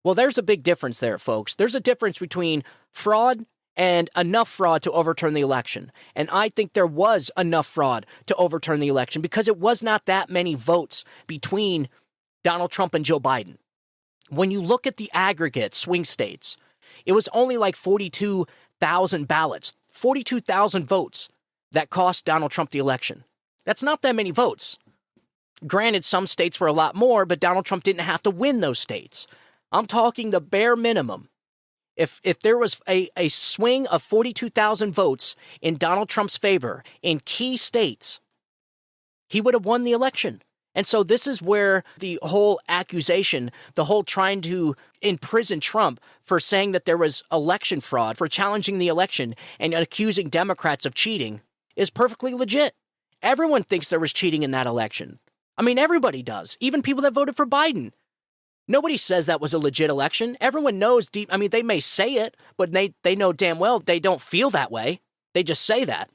S2: Well, there's a big difference there, folks. There's a difference between fraud and enough fraud to overturn the election. And I think there was enough fraud to overturn the election because it was not that many votes between Donald Trump and Joe Biden. When you look at the aggregate swing states, it was only like 42,000 ballots, 42,000 votes that cost Donald Trump the election. That's not that many votes. Granted, some states were a lot more, but Donald Trump didn't have to win those states. I'm talking the bare minimum. If there was a swing of 42,000 votes in Donald Trump's favor in key states, he would have won the election. And so this is where the whole accusation, the whole trying to imprison Trump for saying that there was election fraud, for challenging the election and accusing Democrats of cheating is perfectly legit. Everyone thinks there was cheating in that election. I mean, everybody does, even people that voted for Biden. Nobody says that was a legit election. Everyone knows deep. I mean, they may say it, but they know damn well they don't feel that way. They just say that.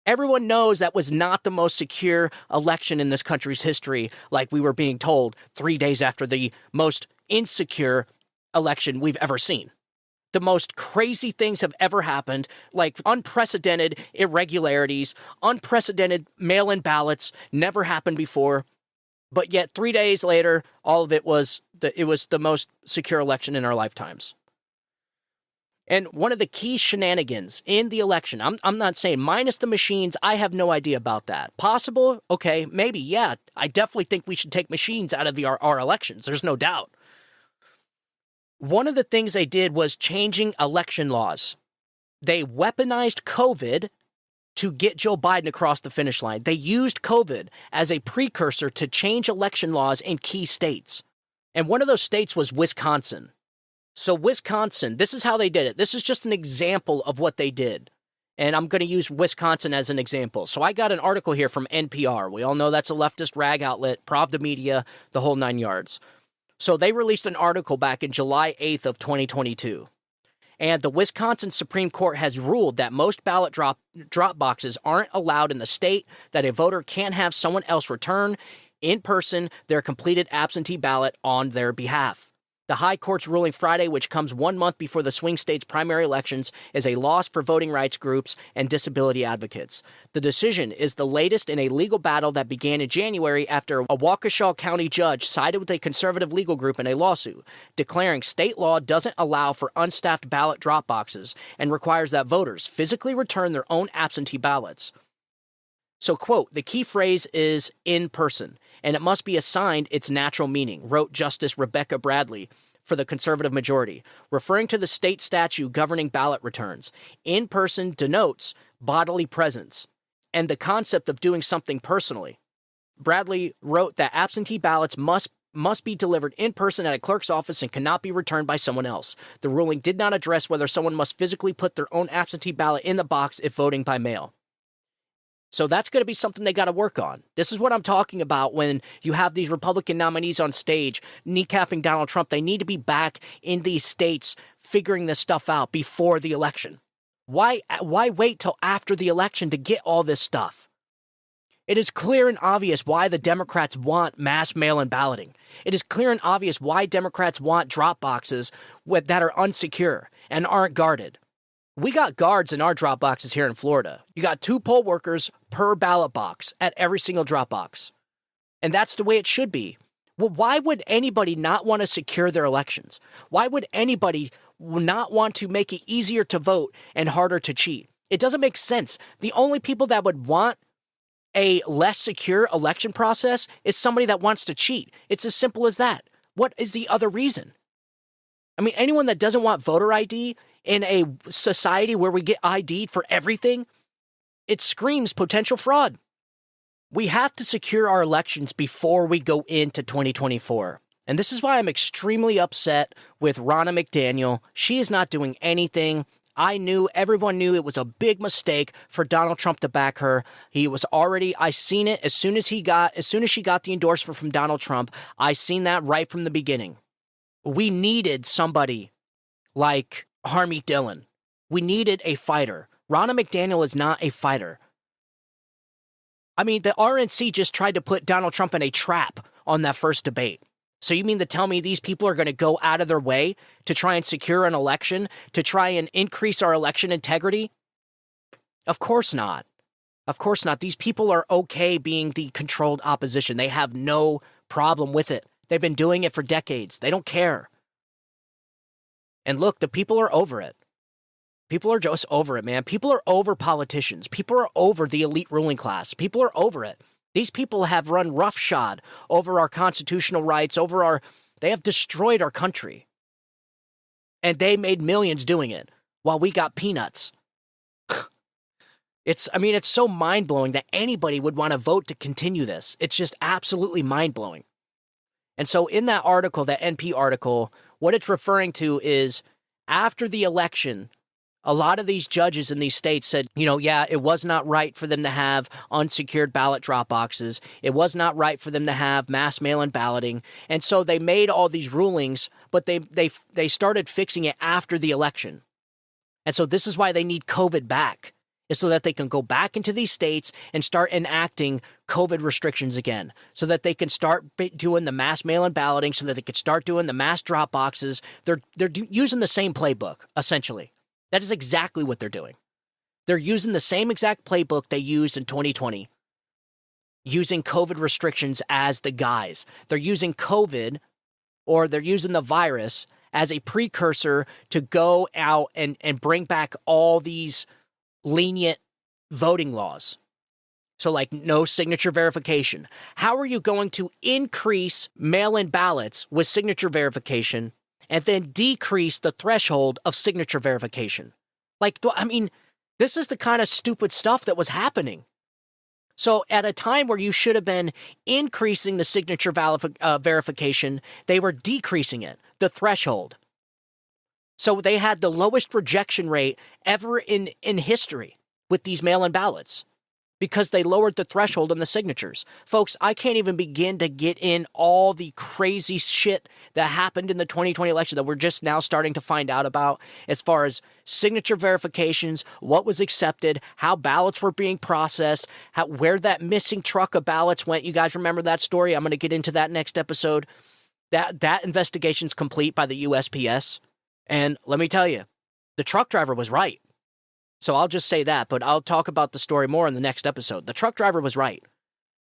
S2: Everyone knows that was not the most secure election in this country's history, like we were being told 3 days after the most insecure election we've ever seen. The most crazy things have ever happened, like unprecedented irregularities, unprecedented mail-in ballots, never happened before. But yet 3 days later, all of it was the most secure election in our lifetimes. And one of the key shenanigans in the election, I'm not saying minus the machines, I have no idea about that. Possible? Okay, maybe, yeah. I definitely think we should take machines out of our elections. There's no doubt. One of the things they did was changing election laws. They weaponized COVID to get Joe Biden across the finish line. They used COVID as a precursor to change election laws in key states. And one of those states was Wisconsin. So Wisconsin, this is how they did it. This is just an example of what they did. And I'm going to use Wisconsin as an example. So I got an article here from NPR. We all know that's a leftist rag outlet, Pravda Media, the whole 9 yards. So they released an article back in July 8th of 2022. And the Wisconsin Supreme Court has ruled that most ballot drop boxes aren't allowed in the state, that a voter can't have someone else return in person their completed absentee ballot on their behalf. The High Court's ruling Friday, which comes 1 month before the swing state's primary elections, is a loss for voting rights groups and disability advocates. The decision is the latest in a legal battle that began in January after a Waukesha County judge sided with a conservative legal group in a lawsuit, declaring state law doesn't allow for unstaffed ballot drop boxes and requires that voters physically return their own absentee ballots. So, quote, the key phrase is in person, and it must be assigned its natural meaning, wrote Justice Rebecca Bradley for the conservative majority, referring to the state statute governing ballot returns. In person denotes bodily presence and the concept of doing something personally. Bradley wrote that absentee ballots must be delivered in person at a clerk's office and cannot be returned by someone else. The ruling did not address whether someone must physically put their own absentee ballot in the box if voting by mail. So that's going to be something they got to work on. This is what I'm talking about when you have these Republican nominees on stage kneecapping Donald Trump. They need to be back in these states figuring this stuff out before the election. Why wait till after the election to get all this stuff? It is clear and obvious why the Democrats want mass mail-in balloting. It is clear and obvious why Democrats want drop boxes that are unsecure and aren't guarded. We got guards in our drop boxes here in Florida. You got 2 poll workers per ballot box at every single drop box. And that's the way it should be. Well, why would anybody not want to secure their elections? Why would anybody not want to make it easier to vote and harder to cheat? It doesn't make sense. The only people that would want a less secure election process is somebody that wants to cheat. It's as simple as that. What is the other reason? I mean, anyone that doesn't want voter ID in a society where we get ID'd for everything, it screams potential fraud. We have to secure our elections before we go into 2024. And this is why I'm extremely upset with Ronna McDaniel. She is not doing anything. Everyone knew it was a big mistake for Donald Trump to back her. I seen it as soon as she got the endorsement from Donald Trump. I seen that right from the beginning. We needed somebody like Harmeet Dillon. We needed a fighter. Ronna McDaniel is not a fighter. I mean, the RNC just tried to put Donald Trump in a trap on that first debate. So you mean to tell me these people are going to go out of their way to try and secure an election, to try and increase our election integrity? Of course not. Of course not. These people are okay being the controlled opposition. They have no problem with it. They've been doing it for decades. They don't care. And look, the people are over it. People are just over it, man. People are over politicians. People are over the elite ruling class. People are over it. These people have run roughshod over our constitutional rights, they have destroyed our country. And they made millions doing it while we got peanuts. It's so mind-blowing that anybody would want to vote to continue this. It's just absolutely mind-blowing. And so in that article, that NP article, what it's referring to is after the election, a lot of these judges in these states said, it was not right for them to have unsecured ballot drop boxes. It was not right for them to have mass mail-in balloting. And so they made all these rulings, but they started fixing it after the election. And so this is why they need COVID back, is so that they can go back into these states and start enacting COVID restrictions again, so that they can start doing the mass mail-in balloting, so that they can start doing the mass drop boxes. They're using the same playbook, essentially. That is exactly what they're doing. They're using the same exact playbook they used in 2020, using COVID restrictions as the guise. They're using COVID, or they're using the virus as a precursor to go out and bring back all these lenient voting laws. So like no signature verification. How are you going to increase mail-in ballots with signature verification and then decrease the threshold of signature verification? This is the kind of stupid stuff that was happening. So at a time where you should have been increasing the signature verification, they were decreasing it, the threshold. So they had the lowest rejection rate ever in history with these mail-in ballots, because they lowered the threshold on the signatures. Folks, I can't even begin to get in all the crazy shit that happened in the 2020 election that we're just now starting to find out about, as far as signature verifications, what was accepted, how ballots were being processed, where that missing truck of ballots went. You guys remember that story? I'm going to get into that next episode. That investigation's complete by the USPS. And let me tell you, the truck driver was right. So I'll just say that, but I'll talk about the story more in the next episode. The truck driver was right.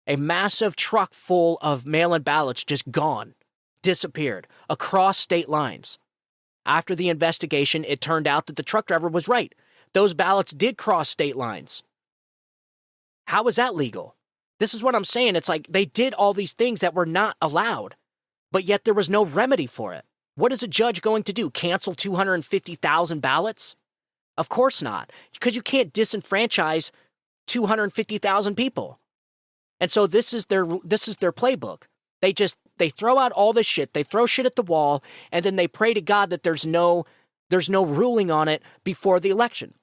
S2: A massive truck full of mail-in ballots just gone, disappeared across state lines. After the investigation, it turned out that the truck driver was right. Those ballots did cross state lines. How was that legal? This is what I'm saying. It's like they did all these things that were not allowed, but yet there was no remedy for it. What is a judge going to do? Cancel 250,000 ballots? Of course not, because you can't disenfranchise 250,000 people. And so this is their playbook. They throw out all this shit, they throw shit at the wall, and then they pray to God that there's no ruling on it before the election.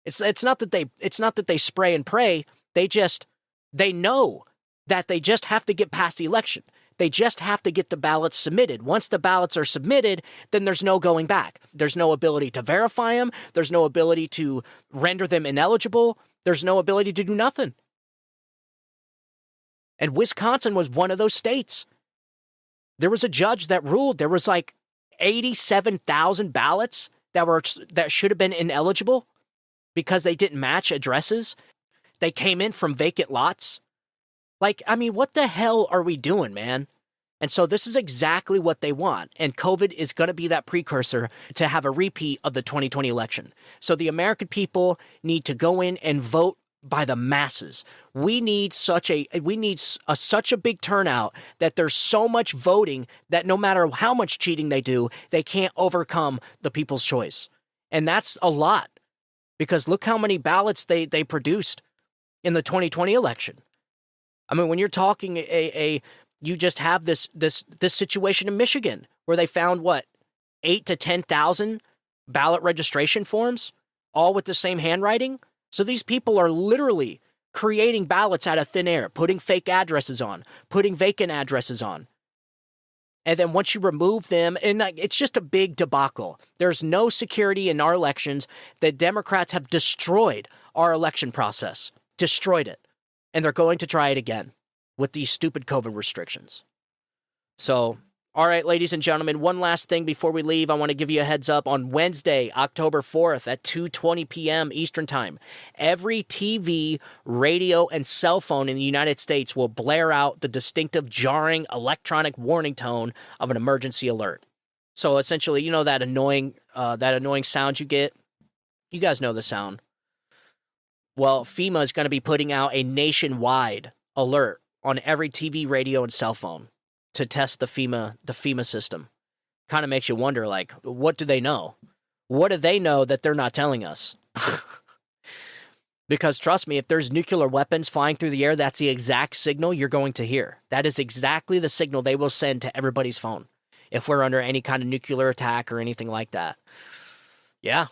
S2: It's not that they spray and pray. They know that they just have to get past the election. They just have to get the ballots submitted. Once the ballots are submitted, then there's no going back. There's no ability to verify them. There's no ability to render them ineligible. There's no ability to do nothing. And Wisconsin was one of those states. There was a judge that ruled there was like 87,000 ballots that should have been ineligible because they didn't match addresses. They came in from vacant lots. What the hell are we doing, man? And so this is exactly what they want. And COVID is going to be that precursor to have a repeat of the 2020 election. So the American people need to go in and vote by the masses. We need such a big turnout that there's so much voting that no matter how much cheating they do, they can't overcome the people's choice. And that's a lot, because look how many ballots they produced in the 2020 election. I mean, when you're talking you just have this situation in Michigan where they found 8 to 10,000 ballot registration forms, all with the same handwriting. So these people are literally creating ballots out of thin air, putting fake addresses on, putting vacant addresses on. And then once you remove them, and it's just a big debacle. There's no security in our elections. The Democrats have destroyed our election process, destroyed it. And they're going to try it again with these stupid COVID restrictions. So, all right, ladies and gentlemen, one last thing before we leave. I want to give you a heads up. On Wednesday, October 4th at 2:20 p.m. Eastern Time, every TV, radio, and cell phone in the United States will blare out the distinctive, jarring electronic warning tone of an emergency alert. So essentially, you know that annoying sound you get? You guys know the sound. Well, FEMA is going to be putting out a nationwide alert on every TV, radio, and cell phone to test the FEMA system. Kind of makes you wonder, like, what do they know? What do they know that they're not telling us? Because trust me, if there's nuclear weapons flying through the air, that's the exact signal you're going to hear. That is exactly the signal they will send to everybody's phone if we're under any kind of nuclear attack or anything like that. Yeah.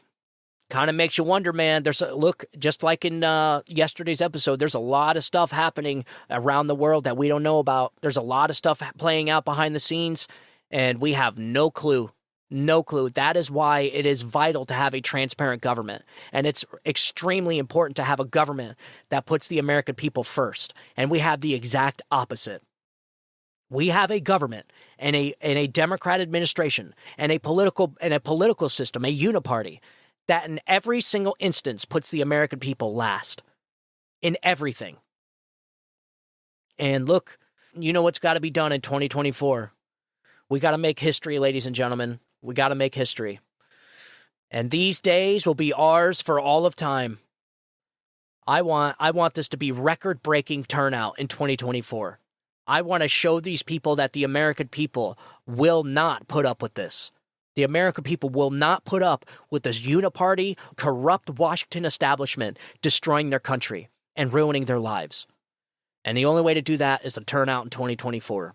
S2: Kind of makes you wonder, man. Look, just like in yesterday's episode, there's a lot of stuff happening around the world that we don't know about. There's a lot of stuff playing out behind the scenes, and we have no clue. No clue. That is why it is vital to have a transparent government. And it's extremely important to have a government that puts the American people first. And we have the exact opposite. We have a government and a Democrat administration and a political system, a uniparty, that in every single instance puts the American people last. In everything. And look, you know what's got to be done in 2024. We got to make history, ladies and gentlemen. We got to make history. And these days will be ours for all of time. I want this to be record-breaking turnout in 2024. I want to show these people that the American people will not put up with this. The American people will not put up with this uniparty, corrupt Washington establishment destroying their country and ruining their lives. And the only way to do that is to turn out in 2024.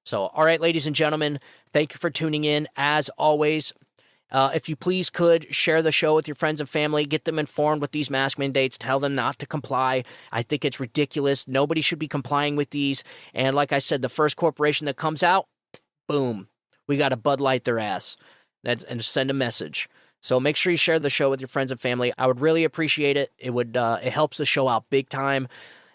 S2: So, all right, ladies and gentlemen, thank you for tuning in. As always, if you please could share the show with your friends and family, get them informed with these mask mandates, tell them not to comply. I think it's ridiculous. Nobody should be complying with these. And like I said, the first corporation that comes out, boom, we got to Bud Light their ass. And send a message. So make sure you share the show with your friends and family. I would really appreciate it. It helps the show out big time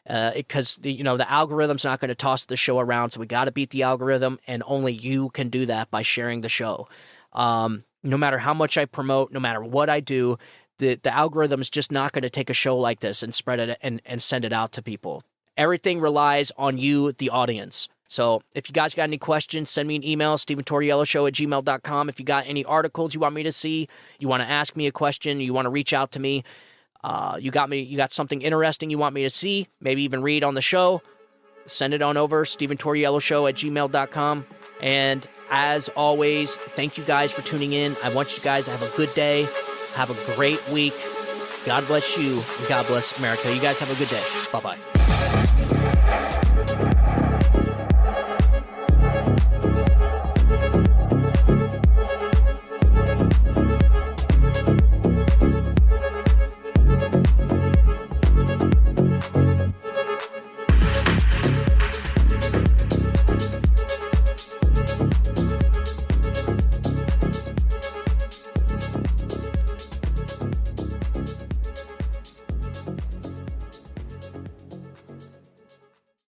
S2: because the algorithm's not going to toss the show around. So we got to beat the algorithm, and only you can do that by sharing the show. No matter how much I promote, no matter what I do, the algorithm is just not going to take a show like this and spread it and send it out to people. Everything relies on you, the audience. So if you guys got any questions, send me an email, StephenTauriello@gmail.com. If you got any articles you want me to see, you want to ask me a question, you want to reach out to me, you got something interesting you want me to see, maybe even read on the show, send it on over, StephenTauriello@gmail.com. And as always, thank you guys for tuning in. I want you guys to have a good day, have a great week. God bless you, and God bless America. You guys have a good day. Bye-bye.